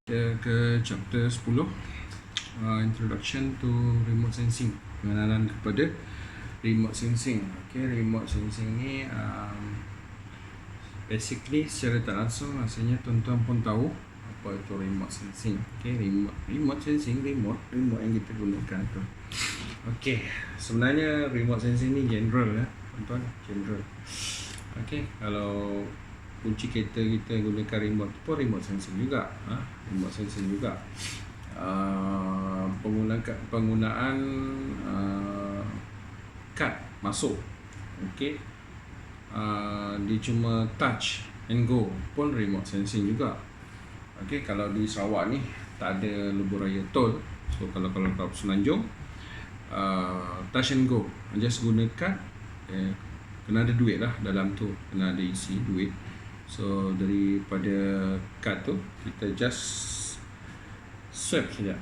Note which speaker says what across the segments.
Speaker 1: Kita ke chapter 10, Introduction to Remote Sensing, pengenalan kepada remote sensing. Remote sensing ni basically secara tak langsung rasanya tuan-tuan pun tahu apa itu remote sensing. Remote sensing, remote yang kita gunakan tu. Sebenarnya remote sensing ni general tuan-tuan, general. Kalau kunci kereta kita gunakan remote pun remote sensing juga, remote sensing juga. Penggunaan kad masuk, dia cuma touch and go pun remote sensing juga. Kalau di Sarawak ni tak ada lebuh raya tol, so kalau Semenanjung touch and go, just guna kad, kena ada duit lah dalam tu, kena ada isi duit. So daripada kad tu kita just swipe saja.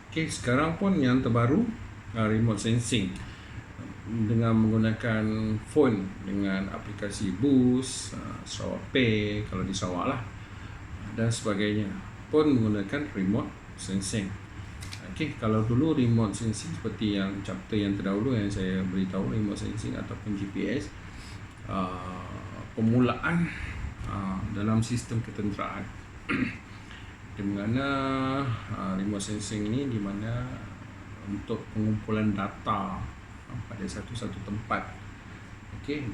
Speaker 1: Sekarang pun yang terbaru remote sensing dengan menggunakan phone dengan aplikasi Boost, Sarawak Pay kalau di Sarawak lah, dan sebagainya pun menggunakan remote sensing. Kalau dulu remote sensing seperti yang chapter yang terdahulu yang saya beritahu, remote sensing ataupun GPS, permulaan dalam sistem ketenteraan di mana remote sensing ini di mana untuk pengumpulan data pada satu tempat.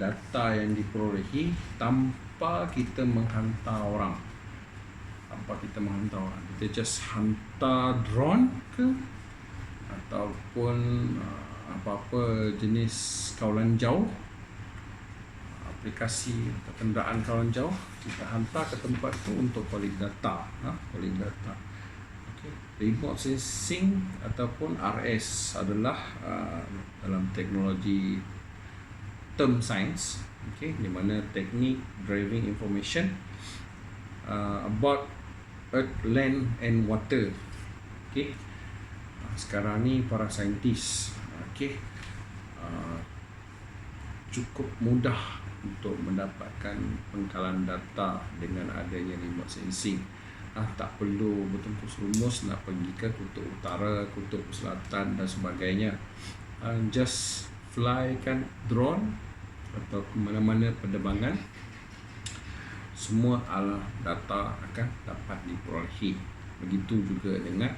Speaker 1: Data yang diperolehi tanpa kita menghantar orang. Kita just hantar drone ke ataupun apa-apa jenis kawalan jauh, aplikasi atau kenderaan kawalan jauh, kita hantar ke tempat tu untuk collect data. Remote sensing ataupun RS adalah dalam teknologi term science, di mana teknik driving information about earth, land and water. Sekarang ni para saintis cukup mudah untuk mendapatkan pengkalan data dengan adanya remote sensing. Tak perlu bertempus rumus nak pergi ke kutub utara, kutub selatan dan sebagainya. Just fly kan drone atau ke mana-mana penerbangan, semua alat data akan dapat diperolehi. Begitu juga dengan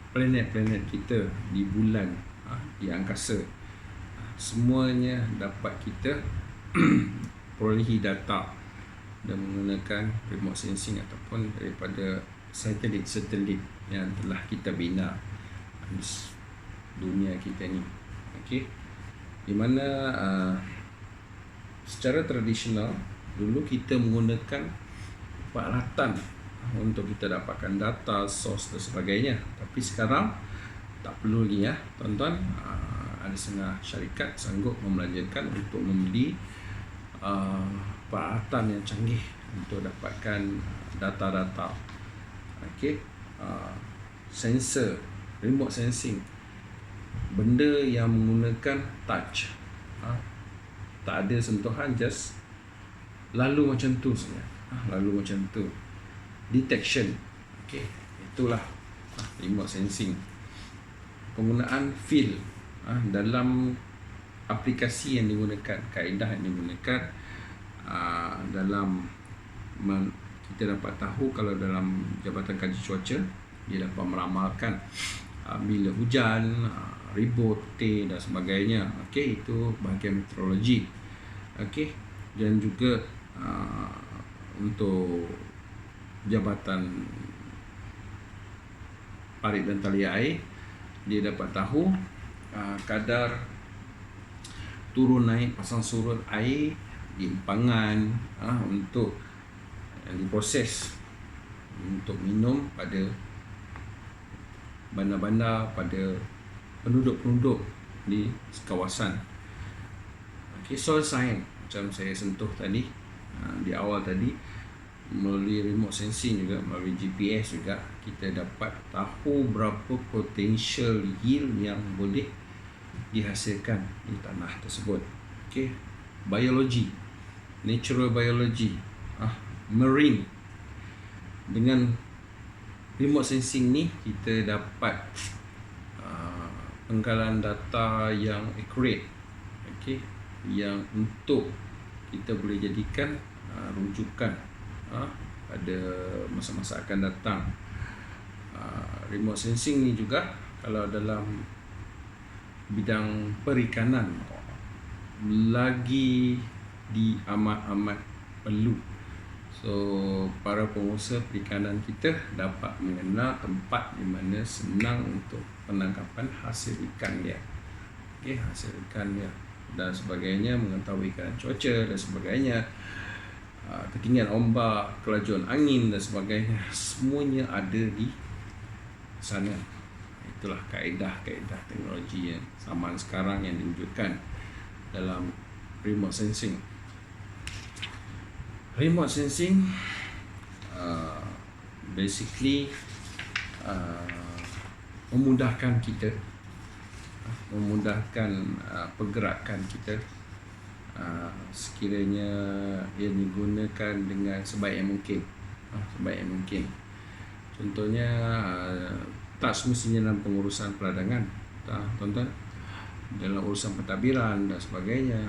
Speaker 1: planet-planet kita di bulan, di angkasa, semuanya dapat kita perolehi data dan menggunakan remote sensing ataupun daripada satelit yang telah kita bina di dunia kita ni. Di mana secara tradisional dulu kita menggunakan peralatan untuk kita dapatkan data, source dan sebagainya. Tapi sekarang tak perlu lagi tuan-tuan. Ada setengah syarikat sanggup membelanjakan untuk membeli peralatan yang canggih untuk dapatkan data-data. Sensor, remote sensing, benda yang menggunakan touch, tak ada sentuhan, just lalu macam tu saja. Detection, itulah remote sensing. Penggunaan field dalam aplikasi yang digunakan, kaedah yang digunakan dalam kita dapat tahu kalau dalam Jabatan Kaji Cuaca dia dapat meramalkan bila hujan, ribut, putih dan sebagainya. Itu bahagian meteorologi. Dan juga untuk Jabatan Parit dan Talian Air, dia dapat tahu kadar turun naik pasang surut air di empangan untuk yang diproses untuk minum pada bandar-bandar, pada penduduk-penduduk di kawasan. Soil science macam saya sentuh tadi di awal tadi, melalui remote sensing juga, melalui GPS juga, kita dapat tahu berapa potential yield yang boleh dihasilkan di tanah tersebut. Biologi, natural biology, marine. Dengan remote sensing ni kita dapat pengkalan data yang accurate, okey, yang untuk kita boleh jadikan rujukan pada masa-masa akan datang. Remote sensing ni juga kalau dalam bidang perikanan lagi amat perlu. So para pengusaha perikanan kita dapat mengenal tempat di mana senang untuk penangkapan hasil ikan dia, okey, hasil ikan dia dan sebagainya, mengetahui keadaan cuaca dan sebagainya, ketinggian ombak, kelajuan angin dan sebagainya, semuanya ada di sana. Itulah kaedah-kaedah teknologi yang zaman sekarang yang diwujudkan dalam remote sensing. Remote sensing basically memudahkan kita, memudahkan pergerakan kita sekiranya ia digunakan dengan sebaik yang mungkin. Sebaik yang mungkin. Contohnya tak semestinya dalam pengurusan peradangan, tuan-tuan, dalam urusan pentadbiran dan sebagainya,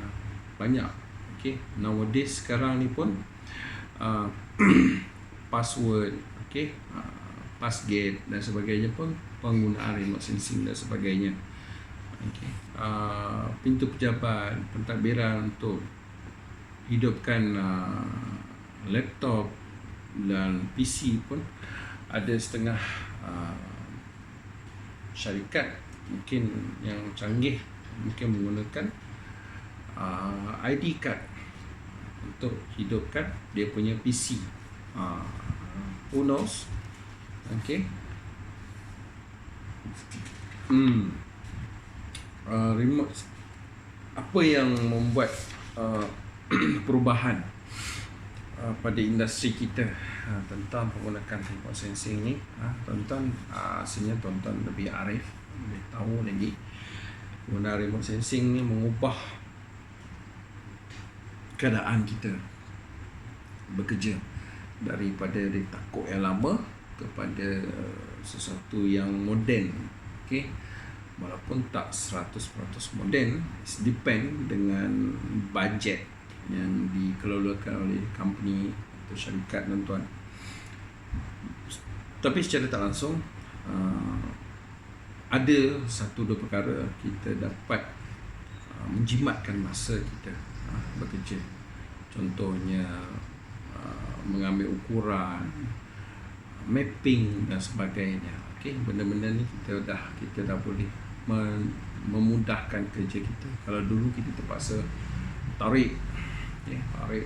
Speaker 1: banyak. Okay, nowadays sekarang ni pun password, okay, passgate dan sebagainya pun penggunaan remote sensing dan sebagainya. Okay, pintu pejabat pentadbiran untuk hidupkan laptop dan PC pun ada setengah syarikat mungkin yang canggih mungkin menggunakan ID card untuk hidupkan dia punya PC. Who knows? Okay. Remote, apa yang membuat perubahan pada industri kita tentang penggunaan remote sensing ni, tuan-tuan, asalnya tuan-tuan lebih arif, lebih tahu lagi. Penggunaan remote sensing ni mengubah keadaan kita bekerja daripada takut yang lama kepada sesuatu yang moden. Okay, walaupun tak 100% moden, it depend dengan bajet yang dikelolakan oleh company atau syarikat, tuan-tuan. Tapi secara tak langsung ada satu dua perkara kita dapat menjimatkan masa kita bekerja. Contohnya mengambil ukuran, mapping dan sebagainya. Okey, benda-benda ni kita dah boleh memudahkan kerja kita. Kalau dulu kita terpaksa tarik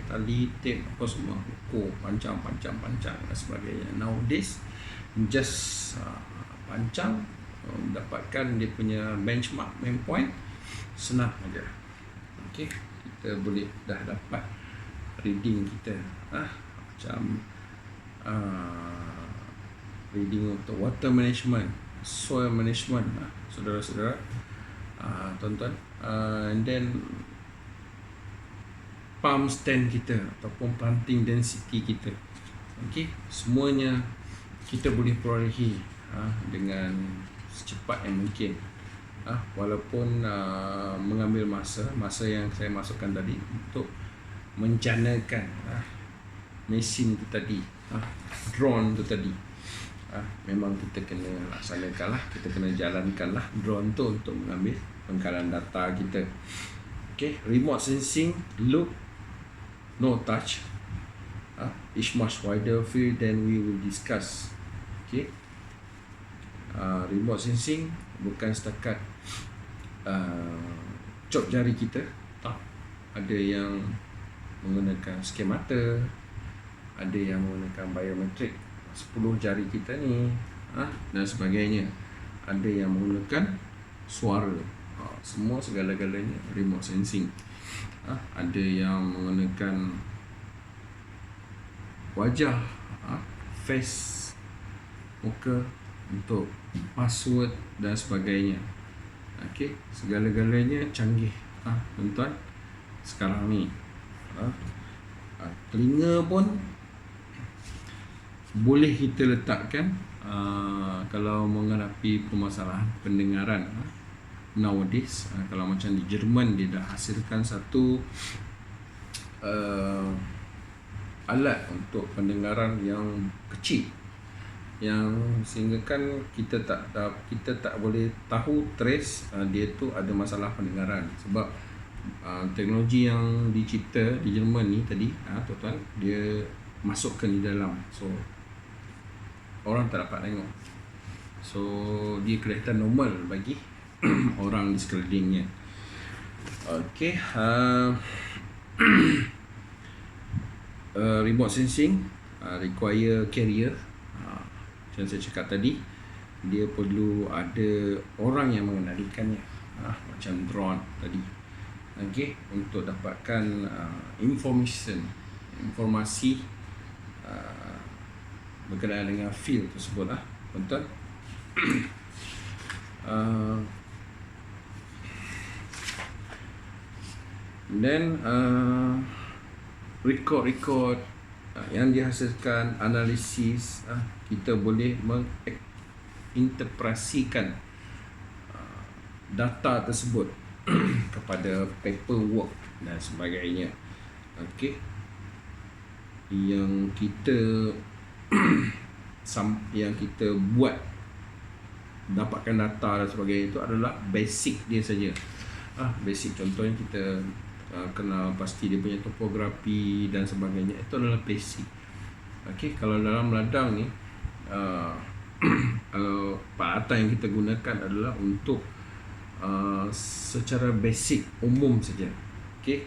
Speaker 1: tali, tape, apa semua, ukur panjang dan sebagainya. Nowadays just pancang, dapatkan dia punya benchmark, main point, senang aja. Okey, kita boleh dah dapat reading kita, macam reading untuk water management, soil management, saudara-saudara, tuan-tuan, and then palm stand kita ataupun planting density kita. Okey, semuanya kita boleh perolehi dengan secepat yang mungkin, walaupun mengambil masa yang saya masukkan tadi untuk menjanakan mesin tu tadi, drone tu tadi. Memang kita kena laksanakan lah, kita kena jalankan lah drone tu untuk mengambil pengkalan data kita. Okay, remote sensing, look, no touch, is much wider field than we will discuss. Okay, remote sensing bukan setakat cop jari kita, tak. Ada yang menggunakan scan mata, ada yang menggunakan biometrik 10 jari kita ni, dan sebagainya. Ada yang menggunakan suara, semua segala-galanya remote sensing. Ada yang menggunakan wajah, face, muka untuk password dan sebagainya. Okey, segala-galanya canggih, tuan-tuan, sekarang ni. Telinga pun boleh kita letakkan kalau menghadapi permasalahan pendengaran. Nowadays, kalau macam di Jerman, dia dah hasilkan satu alat untuk pendengaran yang kecil, yang sehingga kan kita tak boleh tahu trace dia tu ada masalah pendengaran, sebab teknologi yang dicipta di Jerman ni tadi, tuan-tuan, dia masukkan di dalam, so orang tak dapat tengok, so dia kelihatan normal bagi orang di sekelilingnya. Okey, remote sensing require carrier. Macam saya cakap tadi, dia perlu ada orang yang mengendalikannya, macam drone tadi. Okey, untuk dapatkan informasi berkenaan dengan field tersebut, tuan-tuan. Dan record yang dihasilkan analisis, kita boleh menginterpretasikan data tersebut kepada paperwork dan sebagainya. Okey, yang kita yang kita buat dapatkan data dan sebagainya itu adalah basic dia saja. Basic, contohnya kita kenal pasti dia punya topografi dan sebagainya, itu adalah basic. Okey, kalau dalam ladang ni peralatan yang kita gunakan adalah untuk secara basic umum saja. Okey,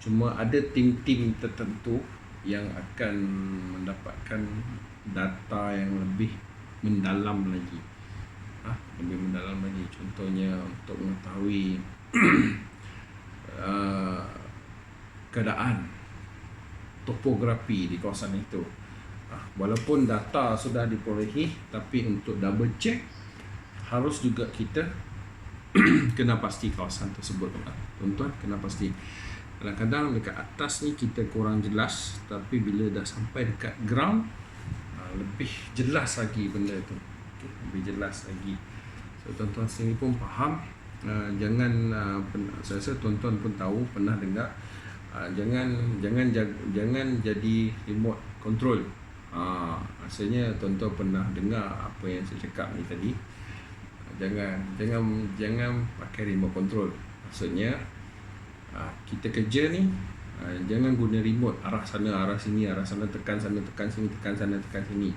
Speaker 1: cuma ada tim-tim tertentu yang akan mendapatkan data yang lebih mendalam lagi. Contohnya untuk mengetahui keadaan topografi di kawasan itu. Walaupun data sudah diperolehi, tapi untuk double check harus juga kita kena pasti kawasan tersebut, tuan-tuan, kena pasti. Kadang-kadang dekat atas ni kita kurang jelas, tapi bila dah sampai dekat ground, lebih jelas lagi benda tu. Okay, lebih jelas lagi. So tuan-tuan sendiri pun faham. Saya rasa tuan-tuan pun tahu, pernah dengar, jangan jadi remote control. Rasanya tuan-tuan pernah dengar apa yang saya cakap ni tadi. Jangan pakai remote control. Maksudnya kita kerja ni, jangan guna remote arah sana arah sini, arah sana tekan sana tekan sini, tekan sana tekan sini.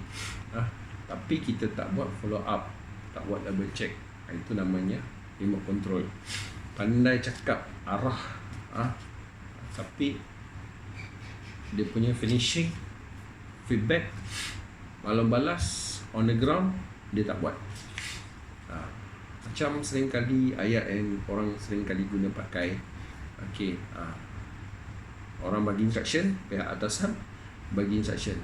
Speaker 1: Tapi kita tak buat follow up, tak buat double check. Itu namanya remote control. Pandai cakap arah, tapi dia punya finishing, feedback, malam balas on the ground, dia tak buat. Macam seringkali ayat yang orang seringkali guna pakai. Okey, orang bagi instruction, pihak atasan bagi instruction,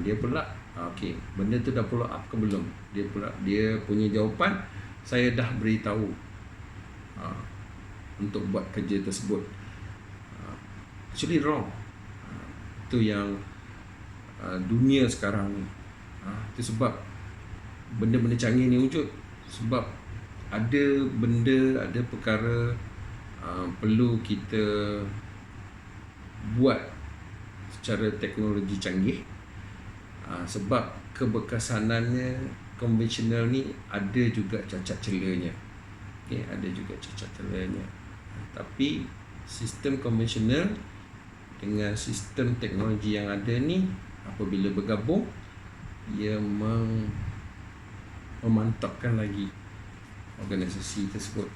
Speaker 1: dia pula okey, benda tu dah follow up ke belum? Dia punya jawapan, saya dah beritahu untuk buat kerja tersebut. Actually wrong. Itu yang dunia sekarang ni. Itu sebab benda-benda canggih ni wujud, sebab ada benda, ada perkara perlu kita buat secara teknologi canggih, sebab keberkesanannya konvensional ni ada juga cacat celanya. Okay, ada juga cacat celanya. Tapi sistem konvensional dengan sistem teknologi yang ada ni, apabila bergabung, ia memantapkan lagi organisasi tersebut.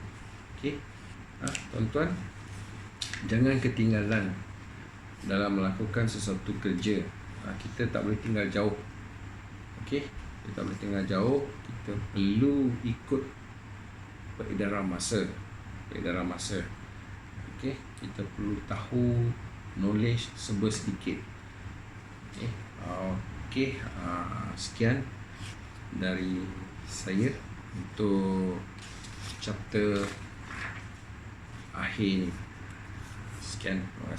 Speaker 1: Okey, tuan-tuan, jangan ketinggalan dalam melakukan sesuatu kerja. Kita tak boleh tinggal jauh. Okey, kita tak boleh tinggal jauh. Kita perlu ikut peredaran masa. Okey, kita perlu tahu knowledge sedikit. Okey, sekian dari saya untuk chapter akhir ni. Sekian, terima kasih.